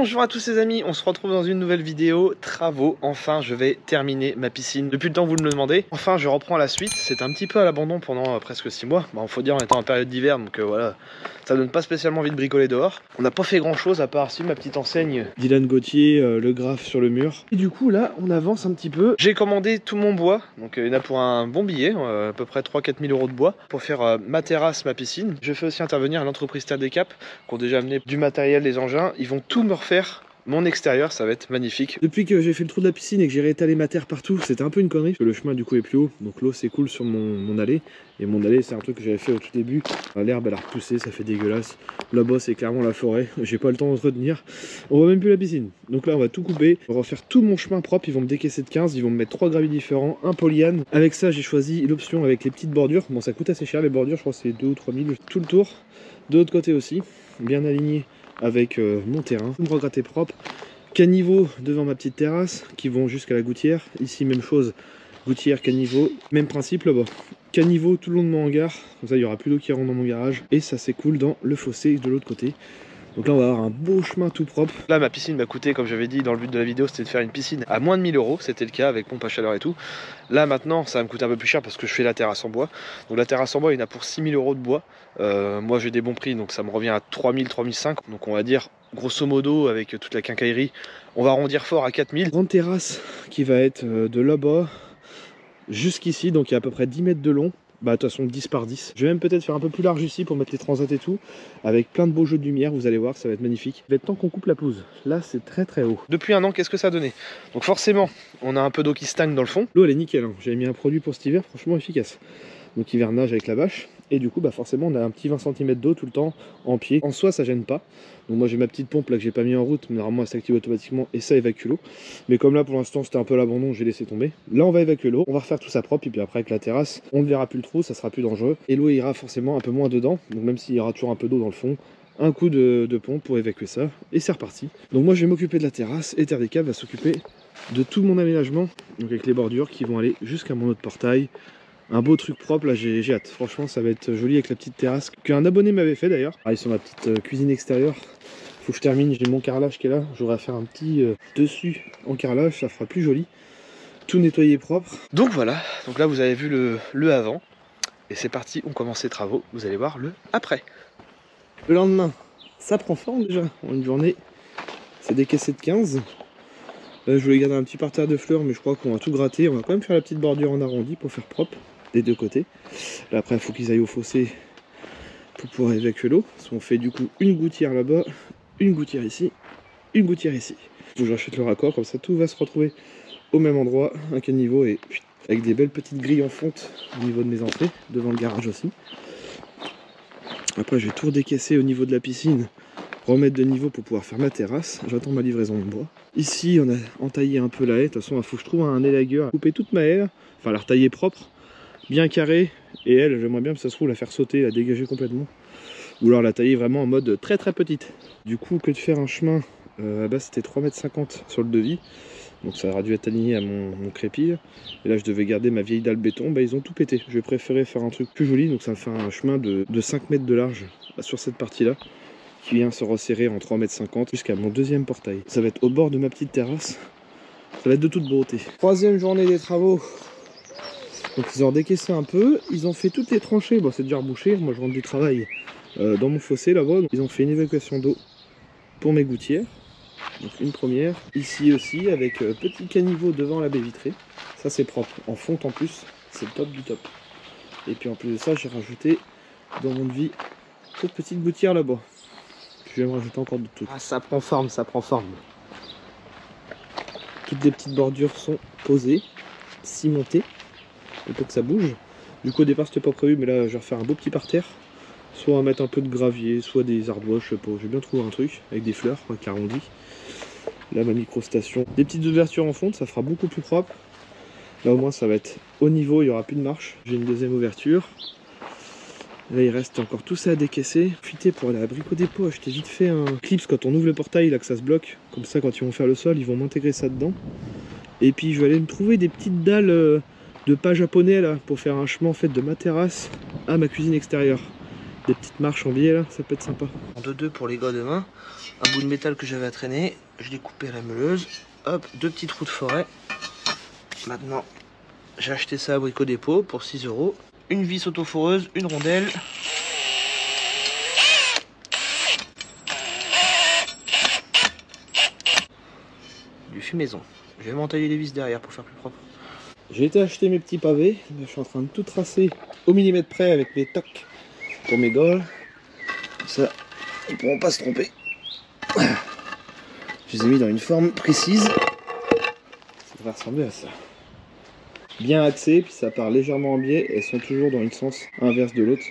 Bonjour à tous les amis, on se retrouve dans une nouvelle vidéo, travaux. Enfin je vais terminer ma piscine. Depuis le temps que vous me le demandez, enfin je reprends la suite. C'est un petit peu à l'abandon pendant presque 6 mois. Bon, faut dire on était en période d'hiver, donc voilà, ça donne pas spécialement envie de bricoler dehors. On n'a pas fait grand chose à part si ma petite enseigne Dylan Gauthier, le graphe sur le mur. Et du coup là on avance un petit peu. J'ai commandé tout mon bois, donc il y en a pour un bon billet, à peu près 3-4 000 euros de bois pour faire ma terrasse, ma piscine. Je fais aussi intervenir l'entreprise Terre des Caps qui ont déjà amené du matériel, des engins. Ils vont tout me refaire. Mon extérieur, ça va être magnifique. Depuis que j'ai fait le trou de la piscine et que j'ai réétalé ma terre partout, c'était un peu une connerie, parce que le chemin du coup est plus haut, donc l'eau s'écoule sur mon allée. Et mon allée, c'est un truc que j'avais fait au tout début. L'herbe, elle a repoussé, ça fait dégueulasse. Là-bas, c'est clairement la forêt. J'ai pas le temps d'entretenir. On voit même plus la piscine. Donc là, on va tout couper. On va refaire tout mon chemin propre. Ils vont me décaisser de 15. Ils vont me mettre 3 graviers différents, un polyane. Avec ça, j'ai choisi l'option avec les petites bordures. Bon, ça coûte assez cher les bordures. Je crois que c'est 2 ou 3 000 tout le tour. De l'autre côté aussi, bien aligné avec mon terrain. Tout me regratter propre. Caniveau devant ma petite terrasse qui vont jusqu'à la gouttière. Ici, même chose. Gouttière, caniveau. Même principe là-bas. Caniveau tout le long de mon hangar, comme ça il n'y aura plus d'eau qui rentre dans mon garage et ça s'écoule dans le fossé de l'autre côté. Donc là on va avoir un beau chemin tout propre. Là ma piscine m'a coûté, comme j'avais dit dans le but de la vidéo, c'était de faire une piscine à moins de 1000 euros, c'était le cas avec pompe à chaleur et tout. Là maintenant ça va me coûter un peu plus cher parce que je fais la terrasse en bois. Donc la terrasse en bois il y en a pour 6000 euros de bois. Moi j'ai des bons prix donc ça me revient à 3000, 3005. Donc on va dire grosso modo avec toute la quincaillerie, on va arrondir fort à 4000. Grande terrasse qui va être de là-bas jusqu'ici, donc il y a à peu près 10 mètres de long. Bah de toute façon 10 par 10. Je vais même peut-être faire un peu plus large ici pour mettre les transats et tout. Avec plein de beaux jeux de lumière, vous allez voir, ça va être magnifique. Il va être temps qu'on coupe la pelouse. Là c'est très très haut. Depuis un an, qu'est-ce que ça a donné? Donc forcément, on a un peu d'eau qui stagne dans le fond. L'eau elle est nickel, hein. J'avais mis un produit pour cet hiver, franchement efficace. Donc hivernage avec la bâche. Et du coup bah forcément on a un petit 20 cm d'eau tout le temps en pied. En soi ça gêne pas. Donc moi j'ai ma petite pompe là que j'ai pas mis en route, mais normalement elle s'active automatiquement et ça évacue l'eau. Mais comme là pour l'instant c'était un peu à l'abandon, j'ai laissé tomber. Là on va évacuer l'eau, on va refaire tout ça propre et puis après avec la terrasse, on ne verra plus le trou, ça sera plus dangereux. Et l'eau ira forcément un peu moins dedans, donc même s'il y aura toujours un peu d'eau dans le fond, un coup de pompe pour évacuer ça et c'est reparti. Donc moi je vais m'occuper de la terrasse et Terre des Caps va s'occuper de tout mon aménagement, donc avec les bordures qui vont aller jusqu'à mon autre portail. Un beau truc propre, là j'ai hâte, franchement ça va être joli avec la petite terrasse qu'un abonné m'avait fait d'ailleurs. Pareil sur ma petite cuisine extérieure, faut que je termine, j'ai mon carrelage qui est là, j'aurai à faire un petit dessus en carrelage, ça fera plus joli. Tout nettoyé propre. Donc voilà, donc là vous avez vu le avant, et c'est parti, on commence les travaux, vous allez voir le après. Le lendemain, ça prend forme déjà, en une journée, c'est décaissé de 15. Là je voulais garder un petit parterre de fleurs, mais je crois qu'on va tout gratter, on va quand même faire la petite bordure en arrondi pour faire propre. Des deux côtés. Là après il faut qu'ils aillent au fossé pour pouvoir évacuer l'eau. On fait du coup une gouttière là-bas, une gouttière ici, une gouttière ici. Il faut que je rachète le raccord, comme ça tout va se retrouver au même endroit, un caniveau et avec des belles petites grilles en fonte au niveau de mes entrées, devant le garage aussi. Après je vais tout redécaisser au niveau de la piscine, remettre de niveau pour pouvoir faire ma terrasse. J'attends ma livraison de bois. Ici on a entaillé un peu la haie, de toute façon il faut que je trouve un élagueur, couper toute ma haie, enfin la retailler propre, bien carré, et elle j'aimerais bien que ça se trouve la faire sauter, la dégager complètement, ou alors la tailler vraiment en mode très très petite. Du coup que de faire un chemin, à base c'était 3,50 m sur le devis, donc ça aurait dû être aligné à mon crépi, et là je devais garder ma vieille dalle béton, bah ils ont tout pété. Je vais préférer faire un truc plus joli, donc ça me fait un chemin de 5 mètres de large sur cette partie là, qui vient se resserrer en 3,50 m jusqu'à mon deuxième portail. Ça va être au bord de ma petite terrasse, ça va être de toute beauté. Troisième journée des travaux. Donc ils ont décaissé un peu, ils ont fait toutes les tranchées, bon c'est déjà rebouché, moi je rentre du travail dans mon fossé là-bas. Ils ont fait une évacuation d'eau pour mes gouttières, donc une première. Ici aussi avec petit caniveau devant la baie vitrée, ça c'est propre, en fonte en plus, c'est le top du top. Et puis en plus de ça j'ai rajouté dans mon devis cette petite gouttière là-bas. Je vais me rajouter encore d'autres trucs. Ah ça prend forme, ça prend forme. Toutes les petites bordures sont posées, cimentées. Il faut que ça bouge. Du coup au départ c'était pas prévu, mais là je vais refaire un beau petit parterre. Soit mettre un peu de gravier, soit des ardoises, je sais pas. J'ai bien trouvé un truc avec des fleurs, avec l'arrondi. Là ma micro-station. Des petites ouvertures en fonte, ça fera beaucoup plus propre. Là au moins ça va être au niveau, il n'y aura plus de marche. J'ai une deuxième ouverture. Là il reste encore tout ça à décaisser. Profitez pour aller à Brico Dépôt, acheter vite fait un clips quand on ouvre le portail, là que ça se bloque. Comme ça quand ils vont faire le sol, ils vont m'intégrer ça dedans. Et puis je vais aller me trouver des petites dalles de pas japonais là pour faire un chemin en fait de ma terrasse à ma cuisine extérieure. Des petites marches en biais là, ça peut être sympa. En 2-2 pour les gars demain. Un bout de métal que j'avais à traîner, je l'ai coupé à la meuleuse. Hop, 2 petits trous de forêt. Maintenant, j'ai acheté ça à Brico Dépôt pour 6 €. Une vis auto-foreuse, une rondelle. Du fumaison. Je vais m'entailler les vis derrière pour faire plus propre. J'ai été acheter mes petits pavés. Je suis en train de tout tracer au millimètre près avec mes tocs pour mes gaules. Ça, ils ne pourront pas se tromper. Je les ai mis dans une forme précise. Ça devrait ressembler à ça. Bien axé, puis ça part légèrement en biais. Elles sont toujours dans le sens inverse de l'autre.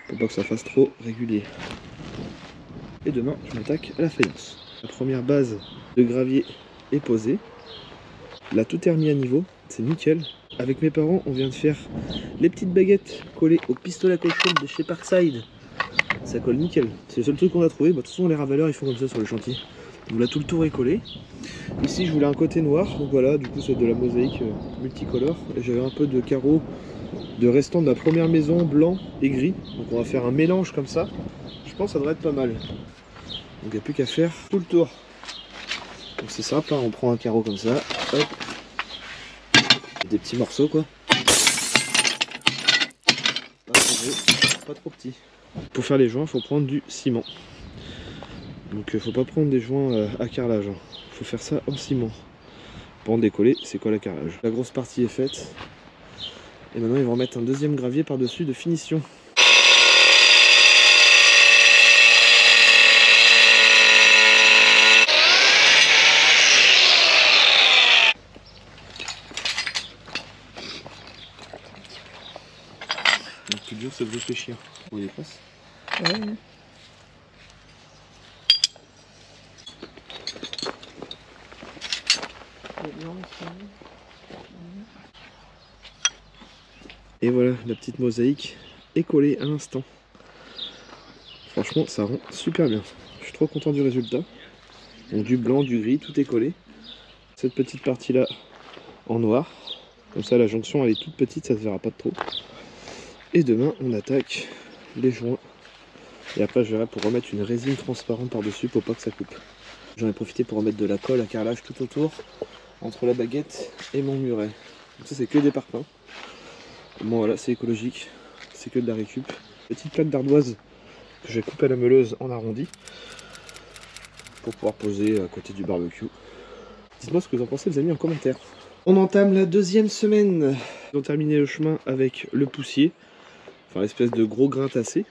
Pour pas que ça fasse trop régulier. Et demain, je m'attaque à la faïence. La première base de gravier est posée. Là, tout est remis à niveau. C'est nickel. Avec mes parents, on vient de faire les petites baguettes collées au pistolet à colle chaude de chez Parkside. Ça colle nickel. C'est le seul truc qu'on a trouvé. Bah, de toute façon, les ravaleurs, ils font comme ça sur le chantier. Donc là, tout le tour est collé. Ici, je voulais un côté noir. Donc voilà, du coup, c'est de la mosaïque multicolore. Et j'avais un peu de carreaux de restants de la première maison, blanc et gris. Donc on va faire un mélange comme ça. Je pense que ça devrait être pas mal. Donc il n'y a plus qu'à faire tout le tour. Donc c'est simple, hein, on prend un carreau comme ça. Hop. Des petits morceaux quoi. Pas trop gros, pas trop petit. Pour faire les joints, il faut prendre du ciment. Donc il faut pas prendre des joints à carrelage. Il faut faire ça en ciment. Pour en décoller, c'est quoi la carrelage. La grosse partie est faite. Et maintenant ils vont mettre un deuxième gravier par-dessus de finition. Le plus dur c'est de réfléchir. On les passe. Ouais. Et voilà, la petite mosaïque est collée à l'instant. Franchement, ça rend super bien. Je suis trop content du résultat. Donc du blanc, du gris, tout est collé. Cette petite partie là en noir. Comme ça, la jonction elle est toute petite, ça se verra pas de trop. Et demain, on attaque les joints. Et après, je verrai pour remettre une résine transparente par-dessus pour pas que ça coupe. J'en ai profité pour remettre de la colle à carrelage tout autour, entre la baguette et mon muret. Donc ça, c'est que des parpaings. Bon voilà, c'est écologique, c'est que de la récup. Petite plaque d'ardoise que j'ai coupée à la meuleuse en arrondi pour pouvoir poser à côté du barbecue. Dites-moi ce que vous en pensez les amis en commentaire. On entame la deuxième semaine. Ils ont terminé le chemin avec le poussier, enfin l'espèce de gros grain tassé.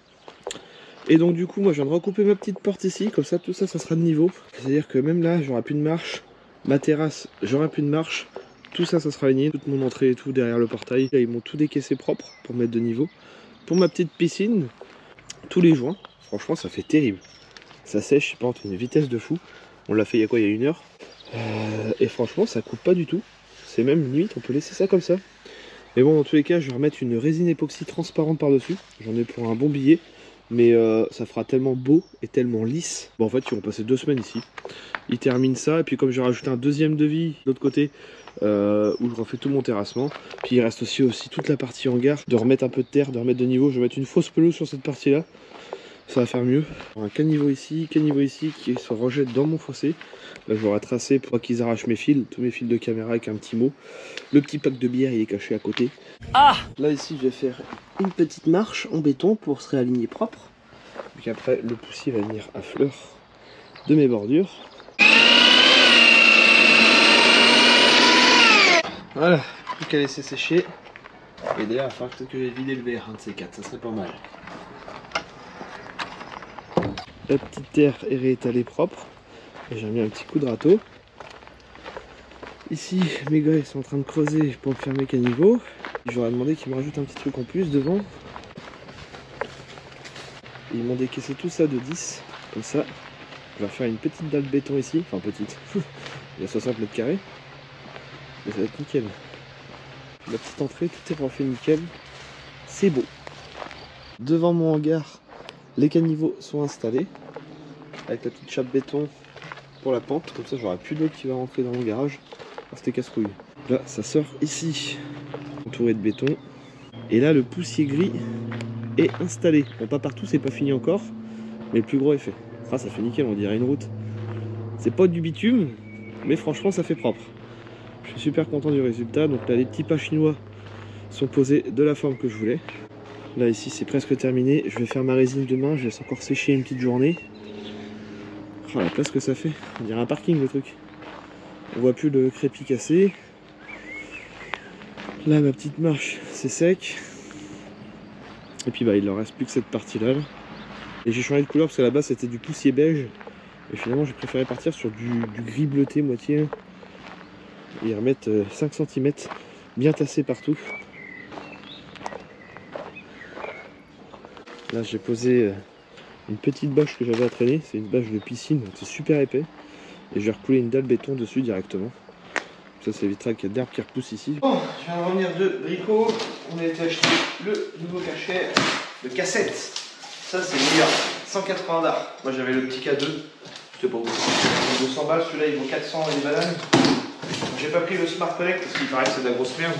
Et donc du coup moi je viens de recouper ma petite porte ici, comme ça tout ça ça sera de niveau. C'est-à-dire que même là j'aurai plus de marche, ma terrasse j'aurai plus de marche. Tout ça, ça sera aligné, toute mon entrée et tout derrière le portail. Là, ils m'ont tout décaissé propre pour mettre de niveau. Pour ma petite piscine, tous les joints, franchement, ça fait terrible. Ça sèche, je sais pas, entre une vitesse de fou. On l'a fait il y a quoi, il y a 1 heure. Et franchement, ça coupe pas du tout. C'est même limite, on peut laisser ça comme ça. Mais bon, dans tous les cas, je vais remettre une résine époxy transparente par-dessus. J'en ai pour un bon billet. Mais ça fera tellement beau et tellement lisse. Bon, en fait, ils vont passer 2 semaines ici. Ils terminent ça. Et puis, comme j'ai rajouté un deuxième devis de l'autre côté, où je refais tout mon terrassement. Puis, il reste aussi toute la partie hangar. De remettre un peu de terre, de remettre de niveau. Je vais mettre une fausse pelouse sur cette partie-là. Ça va faire mieux. Un caniveau ici qui se rejette dans mon fossé. Là, je l'aurai tracé pour qu'ils arrachent mes fils, tous mes fils de caméra avec un petit mot. Le petit pack de bière, il est caché à côté. Ah! Là, ici, je vais faire une petite marche en béton pour se réaligner propre. Puis après, le poussier va venir à fleur de mes bordures. Voilà, plus qu'à laisser sécher. Et d'ailleurs, il va falloir peut-être que j'ai vidé le verre, un de ces quatre, ça serait pas mal. La petite terre est réétalée propre. J'ai mis un petit coup de râteau. Ici, mes gars ils sont en train de creuser pour me faire mes caniveaux. J'aurais demandé qu'ils me rajoutent un petit truc en plus devant. Ils m'ont décaissé tout ça de 10, comme ça. Je vais faire une petite dalle de béton ici, enfin petite. Il y a 60 mètres carrés. Mais ça va être nickel. La petite entrée, tout est refait nickel. C'est beau. Devant mon hangar, les caniveaux sont installés. Avec la petite chape béton pour la pente. Comme ça, j'aurai plus d'eau qui va rentrer dans mon garage. C'était casse-couille. Là, ça sort ici, entouré de béton. Et là, le poussier gris est installé. Bon, pas partout, c'est pas fini encore, mais le plus gros est fait. Ah, ça fait nickel, on dirait une route. C'est pas du bitume, mais franchement ça fait propre. Je suis super content du résultat. Donc là les petits pas chinois sont posés de la forme que je voulais. Là ici c'est presque terminé. Je vais faire ma résine demain, je laisse encore sécher une petite journée. Oh, la place que ça fait, on dirait un parking le truc. On voit plus le crépi cassé. Là ma petite marche c'est sec. Et puis bah il leur reste plus que cette partie là. Et j'ai changé de couleur parce que là-bas c'était du poussier beige. Et finalement j'ai préféré partir sur du gris bleuté moitié. Et remettre 5 cm bien tassé partout. Là j'ai posé une petite bâche que j'avais à traîner. C'est une bâche de piscine, donc c'est super épais. Et je vais recouler une dalle béton dessus directement. Ça évitera qu'il y ait d'herbes qui repoussent ici. Bon, je viens de revenir de Brico. On a été acheter le nouveau cachet de cassette. Ça c'est meilleur. 180 d'art. Moi j'avais le petit K2. C'était pas beaucoup. 200 balles, celui-là il vaut 400 et des bananes. J'ai pas pris le Smart Connect parce qu'il paraît que c'est de la grosse merde.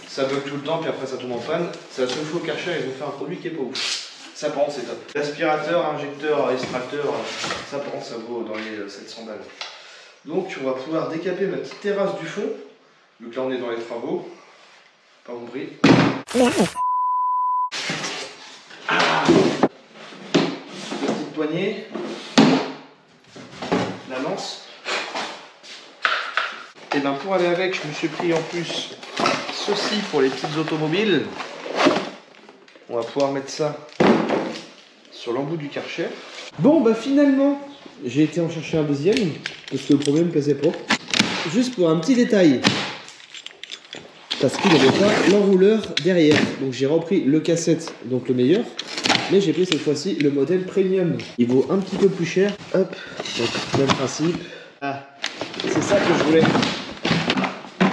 Ça bug tout le temps puis après ça tombe en panne. C'est la seule fois au Karcher ils vont faire un produit qui est pas ouf. Ça par contre c'est top. L'aspirateur, injecteur, extracteur, ça par contre ça vaut dans les 700 balles. Donc on va pouvoir décaper ma petite terrasse du fond. Vu que là on est dans les travaux. Pas compris. Ah, petite poignée. La lance. Et bien pour aller avec, je me suis pris en plus ceci pour les petites automobiles. On va pouvoir mettre ça sur l'embout du Karcher. Bon bah finalement, j'ai été en chercher un deuxième parce que le premier me plaisait pas. Juste pour un petit détail. Parce qu'il n'avait pas l'enrouleur derrière. Donc j'ai repris le cassette, donc le meilleur. Mais j'ai pris cette fois-ci le modèle premium. Il vaut un petit peu plus cher. Hop, donc même principe. Ah, c'est ça que je voulais.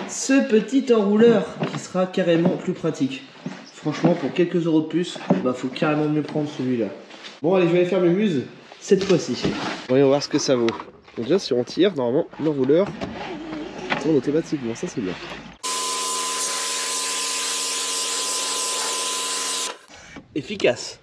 Ce petit enrouleur qui sera carrément plus pratique. Franchement, pour quelques euros de plus, bah faut carrément mieux prendre celui-là. Bon, allez, je vais aller faire mes muses cette fois-ci. Voyons voir ce que ça vaut. Donc déjà, si on tire, normalement, l'enrouleur tourne automatiquement. Ça, c'est bien. Efficace.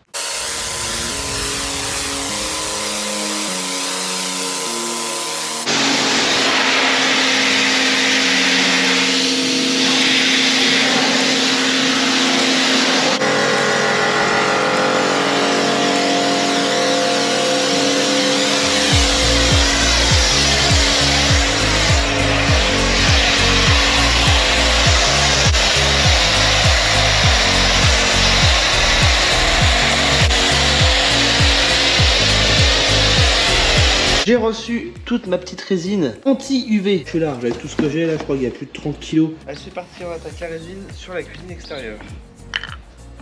J'ai reçu toute ma petite résine anti-UV. Je suis large avec tout ce que j'ai là, je crois qu'il y a plus de 30 kg. Allez, c'est parti, on attaque la résine sur la cuisine extérieure.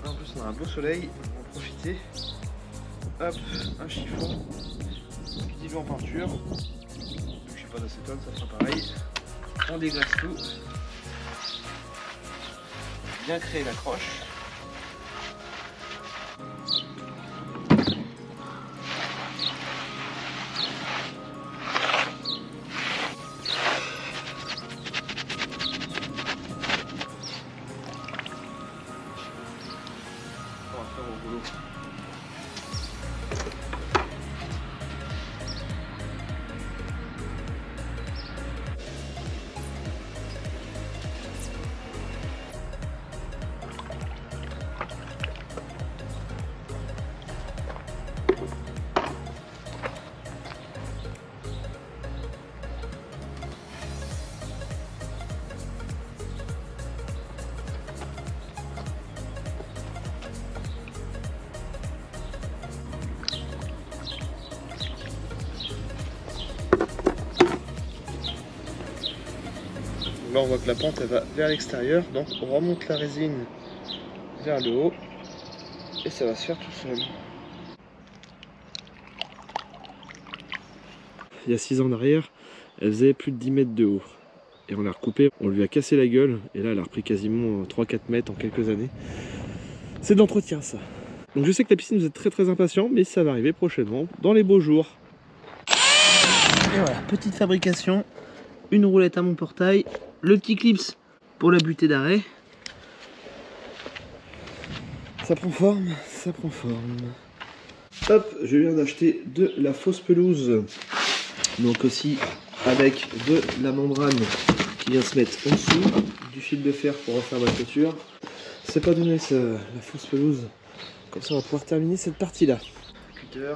En plus, on a un beau soleil, on va en profiter. Hop, un chiffon qui dilue en peinture. Je sais pas d'acétone, ça fera pareil. On déglace tout. Bien créer l'accroche. Là on voit que la pente elle va vers l'extérieur, donc on remonte la résine vers le haut et ça va se faire tout seul. Il y a 6 ans en arrière, elle faisait plus de 10 mètres de haut et on l'a recoupée, on lui a cassé la gueule et là elle a repris quasiment 3-4 mètres en quelques années. C'est de l'entretien ça. Donc je sais que la piscine vous êtes très impatient, mais ça va arriver prochainement dans les beaux jours. Et voilà, petite fabrication, une roulette à mon portail, le petit clips pour la butée d'arrêt. Ça prend forme, ça prend forme. Hop, je viens d'acheter de la fausse pelouse. Donc aussi avec de la membrane qui vient se mettre en dessous, du fil de fer pour refaire ma clôture. C'est pas donné ça, la fausse pelouse. Comme ça on va pouvoir terminer cette partie là. Cutter.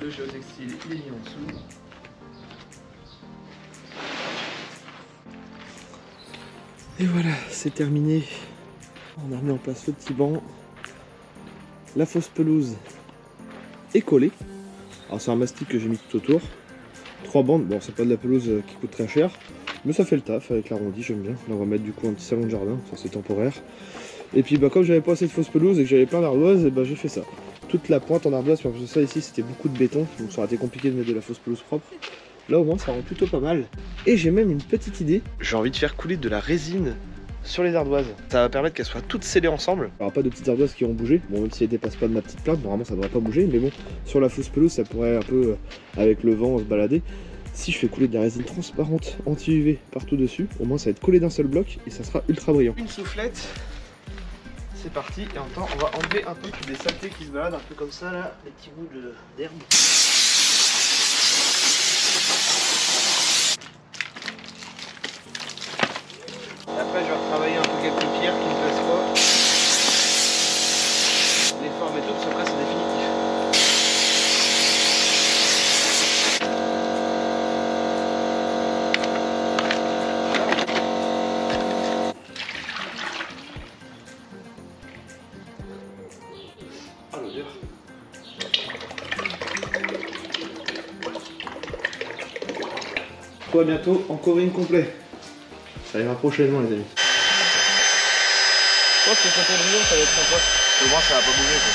Le géotextile il est mis en dessous. Et voilà, c'est terminé. On a mis en place le petit banc. La fausse pelouse est collée. Alors c'est un mastic que j'ai mis tout autour. 3 bandes, bon c'est pas de la pelouse qui coûte très cher, mais ça fait le taf avec l'arrondi, j'aime bien. Là on va mettre du coup un petit salon de jardin, ça c'est temporaire. Et puis bah comme j'avais pas assez de fausse pelouse et que j'avais plein d'ardoises, et bah j'ai fait ça. Toute la pointe en ardoise, parce que ça ici c'était beaucoup de béton, donc ça aurait été compliqué de mettre de la fausse pelouse propre. Là au moins ça rend plutôt pas mal. Et j'ai même une petite idée, j'ai envie de faire couler de la résine sur les ardoises. Ça va permettre qu'elles soient toutes scellées ensemble. Alors pas de petites ardoises qui vont bouger, bon même si elles dépassent pas de ma petite plainte, normalement ça devrait pas bouger, mais bon, sur la fausse pelouse ça pourrait un peu, avec le vent, se balader. Si je fais couler de la résine transparente anti-UV partout dessus, au moins ça va être collé d'un seul bloc et ça sera ultra brillant. Une soufflette, c'est parti, et en même temps on va enlever un peu des saletés qui se baladent un peu comme ça là, les petits bouts d'herbe. Après je vais retravailler un peu quelques pierres qui ne me plaisent pas. Les formes et tout, parce qu'après c'est définitif. Ah l'odeur. Toi bientôt en coring complet. Ça arrivera prochainement les amis. Je pense que le côté brillant ça va être sympa. Au moins ça va pas bouger quoi.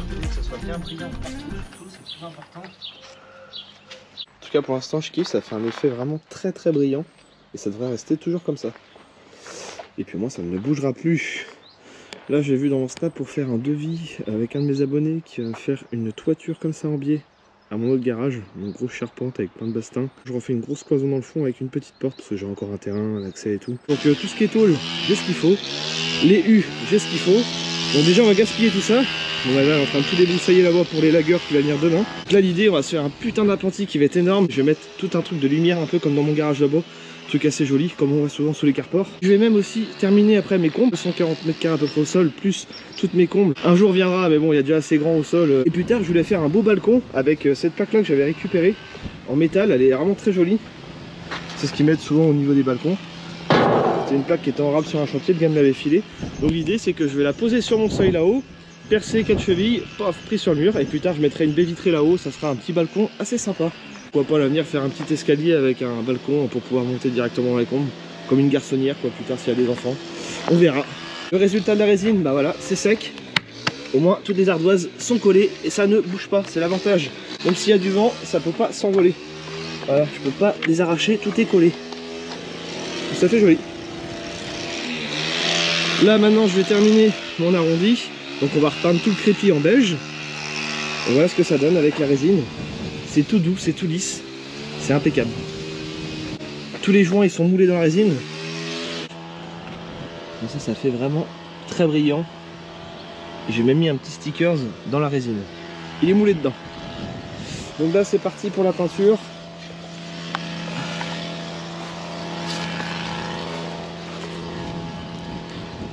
Que ça soit bien brillant partout, surtout c'est plus important. En tout cas pour l'instant je kiffe, ça fait un effet vraiment très très brillant et ça devrait rester toujours comme ça. Et puis moi ça ne bougera plus. Là j'ai vu dans mon snap pour faire un devis avec un de mes abonnés qui va me faire une toiture comme ça en biais à mon autre garage, une grosse charpente avec plein de bastings. Je refais une grosse cloison dans le fond avec une petite porte parce que j'ai encore un terrain, un accès et tout. Donc tout ce qui est tôle, j'ai ce qu'il faut. Les U, j'ai ce qu'il faut. Bon déjà on va gaspiller tout ça. On va là en train de tout débroussailler là-bas pour les lagueurs qui va venir demain. Là l'idée on va se faire un putain d'appentis qui va être énorme. Je vais mettre tout un truc de lumière un peu comme dans mon garage là-bas. Truc assez joli comme on voit souvent sous les carports. Je vais même aussi terminer après mes combles, 140 mètres carrés à peu près au sol, plus toutes mes combles. Un jour viendra mais bon il y a déjà assez grand au sol. Et plus tard je voulais faire un beau balcon avec cette plaque là que j'avais récupérée en métal, elle est vraiment très jolie. C'est ce qu'ils mettent souvent au niveau des balcons. C'est une plaque qui était en râpe sur un chantier, le gars me l'avait filé. Donc l'idée c'est que je vais la poser sur mon seuil là-haut, percer 4 chevilles, paf, pris sur le mur, et plus tard je mettrai une baie vitrée là-haut, ça sera un petit balcon assez sympa. Pourquoi pas à l'avenir faire un petit escalier avec un balcon pour pouvoir monter directement dans les combles, comme une garçonnière quoi, plus tard s'il y a des enfants. On verra. Le résultat de la résine, bah voilà, c'est sec. Au moins toutes les ardoises sont collées et ça ne bouge pas, c'est l'avantage. Même s'il y a du vent, ça peut pas s'envoler. Voilà, je peux pas les arracher, tout est collé. Ça fait joli. Là maintenant je vais terminer mon arrondi, donc on va repeindre tout le crépi en beige. Et voilà ce que ça donne avec la résine. C'est tout doux, c'est tout lisse, c'est impeccable. Tous les joints ils sont moulés dans la résine. Et ça fait vraiment très brillant. J'ai même mis un petit stickers dans la résine. Il est moulé dedans. Donc là c'est parti pour la peinture.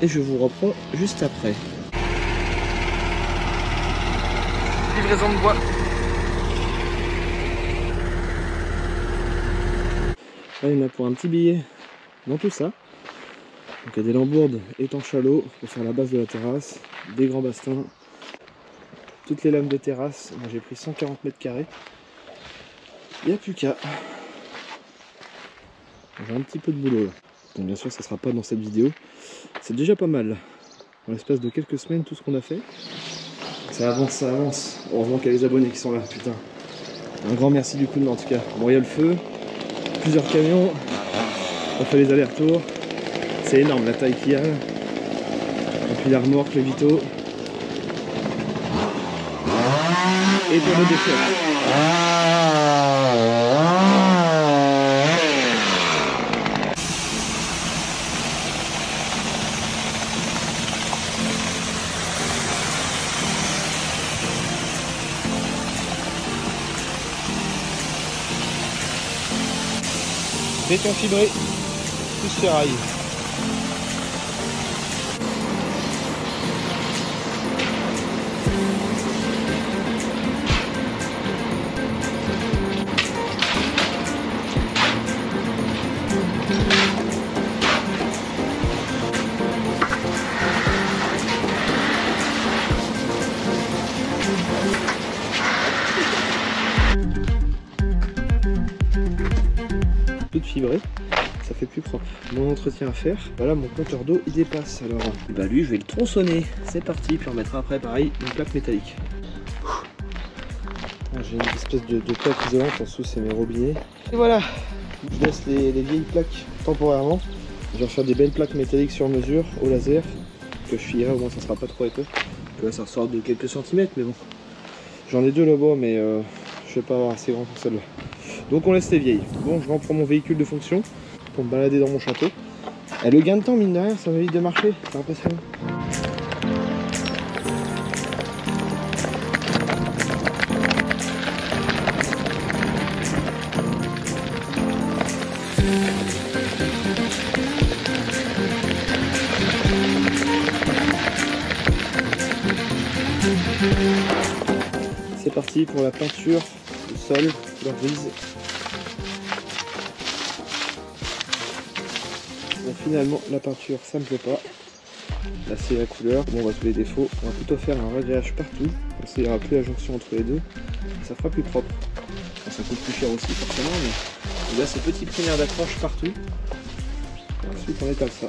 Et je vous reprends juste après. Livraison de bois. Là il y en a pour un petit billet dans tout ça. Donc il y a des lambourdes étanche-à-l'eau pour faire la base de la terrasse, des grands bastings, toutes les lames de terrasse. Moi j'ai pris 140 mètres carrés. Il n'y a plus qu'à. J'ai un petit peu de boulot là. Donc bien sûr ça ne sera pas dans cette vidéo. C'est déjà pas mal. Dans l'espace de quelques semaines tout ce qu'on a fait. Ça avance, ça avance. Heureusement qu'il y a les abonnés qui sont là, putain. Un grand merci du coup, en tout cas. Bon, il y a le feu, plusieurs camions, on fait les allers-retours. C'est énorme la taille qu'il y a. Et puis la remorque, les vitaux. Et pour le déchet. Béton fibré, plus ferraille. De fibré, ça fait plus propre. Mon entretien à faire, voilà mon compteur d'eau il dépasse, alors bah lui je vais le tronçonner, c'est parti, puis on mettra après pareil une plaque métallique. J'ai une espèce de plaque isolante en dessous, c'est mes robinets. Et voilà, je laisse les vieilles plaques temporairement. Je vais refaire des belles plaques métalliques sur mesure au laser que je filerai, au moins ça sera pas trop épais. Que là ça ressort de quelques centimètres, mais bon. J'en ai deux là-bas, mais je vais pas avoir assez grand pour celle-là. Donc on laisse les vieilles. Bon, je reprends mon véhicule de fonction pour me balader dans mon château. Et le gain de temps, mine de rien, ça m'évite de marcher, c'est impressionnant. C'est parti pour la peinture du sol, la brise. Bon, finalement la peinture ça me plaît pas. Là c'est la couleur, bon on voit tous les défauts. On va plutôt faire un ragréage partout, comme ça il n'y aura plus la jonction entre les deux. Ça fera plus propre. Bon, ça coûte plus cher aussi forcément, mais là c'est petite première d'accroche partout. Et ensuite on étale ça.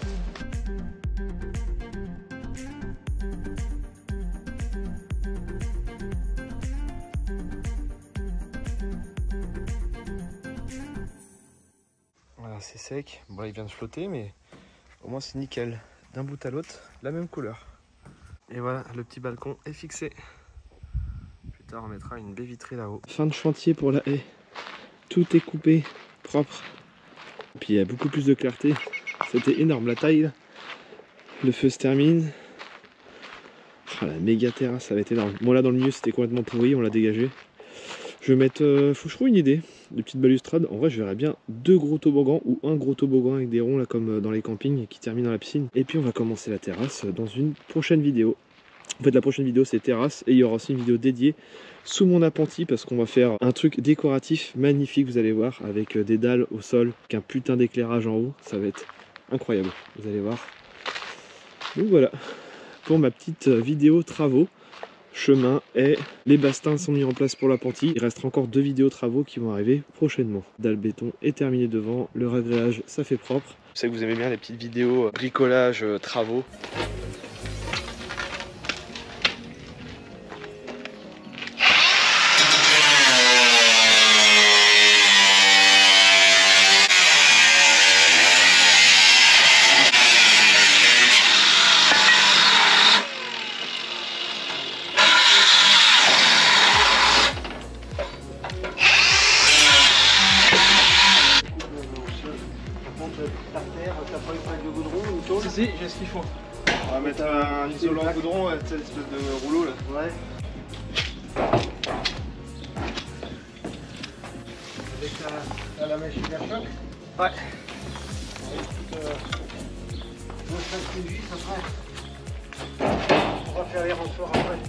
Voilà, c'est sec. Bon, il vient de flotter, mais au moins c'est nickel. D'un bout à l'autre, la même couleur. Et voilà, le petit balcon est fixé. Plus tard, on mettra une baie vitrée là-haut. Fin de chantier pour la haie. Tout est coupé, propre. Et puis il y a beaucoup plus de clarté. C'était énorme la taille. Là. Le feu se termine. Oh, la méga terrasse, ça va être énorme. Bon, là dans le milieu, c'était complètement pourri, on l'a dégagé. Je vais mettre, faut que je trouve une idée, de petites balustrades. En vrai, je verrais bien deux gros toboggans ou un gros toboggan avec des ronds là comme dans les campings qui terminent dans la piscine. Et puis on va commencer la terrasse dans une prochaine vidéo. En fait, la prochaine vidéo c'est terrasse et il y aura aussi une vidéo dédiée sous mon appentis parce qu'on va faire un truc décoratif magnifique, vous allez voir, avec des dalles au sol, avec un putain d'éclairage en haut. Ça va être incroyable, vous allez voir. Donc voilà, pour ma petite vidéo travaux. Chemin et les bastins sont mis en place pour l'appentis. Il restera encore 2 vidéos travaux qui vont arriver prochainement. Dalle béton est terminée devant, le ragréage ça fait propre. Je sais que vous aimez bien les petites vidéos bricolage, travaux. Si, j'ai ce qu'il faut. On va mettre un isolant goudron, cette espèce de rouleau là. Ouais. Avec la machine à choc. Ouais. Avec toute vos stratégies, ça ferait. On va faire les renforts après.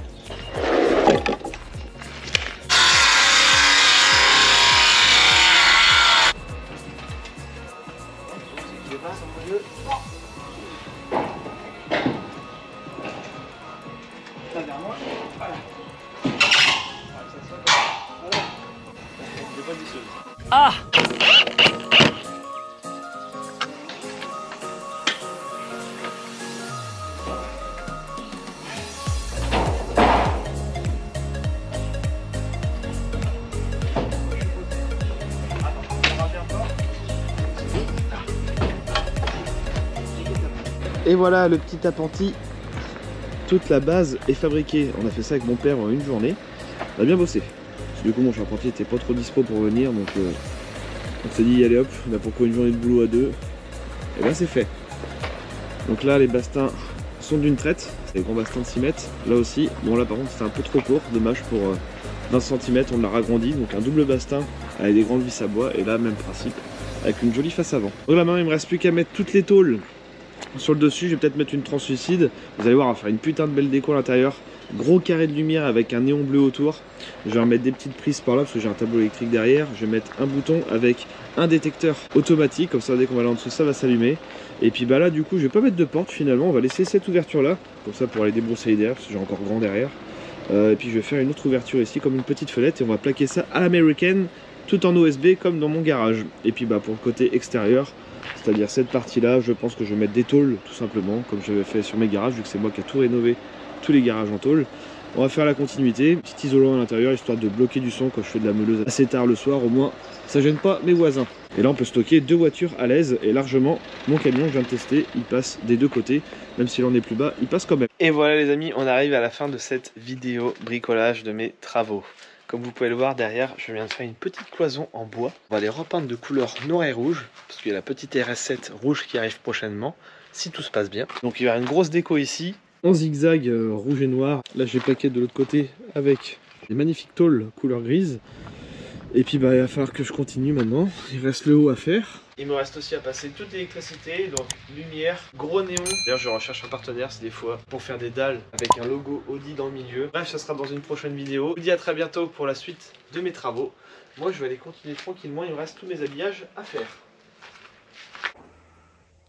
Ah! Et voilà le petit appentis. Toute la base est fabriquée. On a fait ça avec mon père en une journée. On a bien bossé. Parce que du coup mon charpentier était pas trop dispo pour venir, donc on s'est dit allez hop, on a pourquoi une journée de boulot à deux. Et ben c'est fait. Donc là les bastins sont d'une traite, c'est des grands bastins de 6 mètres. Là aussi, bon là par contre c'était un peu trop court, dommage pour 20 cm, on l'a ragrandi, donc un double bastin avec des grandes vis à bois, et là même principe, avec une jolie face avant. Donc là maintenant il me reste plus qu'à mettre toutes les tôles sur le dessus, je vais peut-être mettre une translucide, vous allez voir on va faire une putain de belle déco à l'intérieur. Gros carré de lumière avec un néon bleu autour. Je vais remettre des petites prises par là parce que j'ai un tableau électrique derrière. Je vais mettre un bouton avec un détecteur automatique, comme ça dès qu'on va aller en dessous ça va s'allumer. Et puis bah là du coup je vais pas mettre de porte finalement, on va laisser cette ouverture là, comme ça pour aller débroussailler derrière parce que j'ai encore grand derrière. Et puis je vais faire une autre ouverture ici comme une petite fenêtre et on va plaquer ça à l'américaine tout en OSB comme dans mon garage. Et puis bah pour le côté extérieur, c'est-à-dire cette partie là, je pense que je vais mettre des tôles tout simplement comme j'avais fait sur mes garages vu que c'est moi qui ai tout rénové, tous les garages en tôle. On va faire la continuité, petit isolant à l'intérieur histoire de bloquer du son quand je fais de la meuleuse assez tard le soir, au moins ça gêne pas mes voisins. Et là on peut stocker 2 voitures à l'aise et largement. Mon camion je viens de tester, il passe des deux côtés, même s'il en est plus bas, il passe quand même. Et voilà les amis, on arrive à la fin de cette vidéo bricolage de mes travaux. Comme vous pouvez le voir derrière, je viens de faire une petite cloison en bois. On va les repeindre de couleur noir et rouge, parce qu'il y a la petite RS7 rouge qui arrive prochainement, si tout se passe bien. Donc il y aura une grosse déco ici, en zigzag rouge et noir. Là j'ai plaqué de l'autre côté avec des magnifiques tôles couleur grise. Et puis bah il va falloir que je continue maintenant, il reste le haut à faire. Il me reste aussi à passer toute l'électricité, donc lumière, gros néon. D'ailleurs je recherche un partenaire si des fois pour faire des dalles avec un logo Audi dans le milieu. Bref, ça sera dans une prochaine vidéo. Je vous dis à très bientôt pour la suite de mes travaux. Moi je vais aller continuer tranquillement, il me reste tous mes habillages à faire.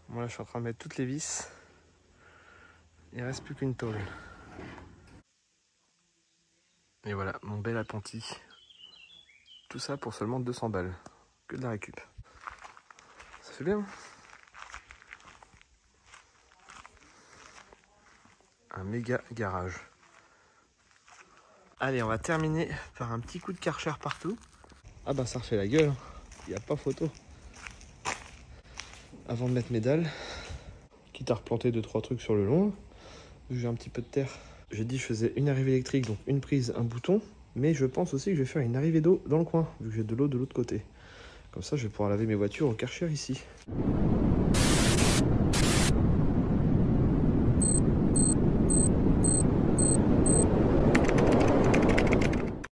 Moi là je suis en train de mettre toutes les vis. Il reste plus qu'une tôle. Et voilà, mon bel appentis. Tout ça pour seulement 200 balles. Que de la récup. Ça fait bien. Un méga garage. Allez, on va terminer par un petit coup de Karcher partout. Ah bah ça refait la gueule. Il n'y a pas photo. Avant de mettre mes dalles, quitte à replanter 2-3 trucs sur le long. J'ai un petit peu de terre. J'ai dit que je faisais une arrivée électrique, donc une prise, un bouton. Mais je pense aussi que je vais faire une arrivée d'eau dans le coin, vu que j'ai de l'eau de l'autre côté. Comme ça, je vais pouvoir laver mes voitures au Karcher ici.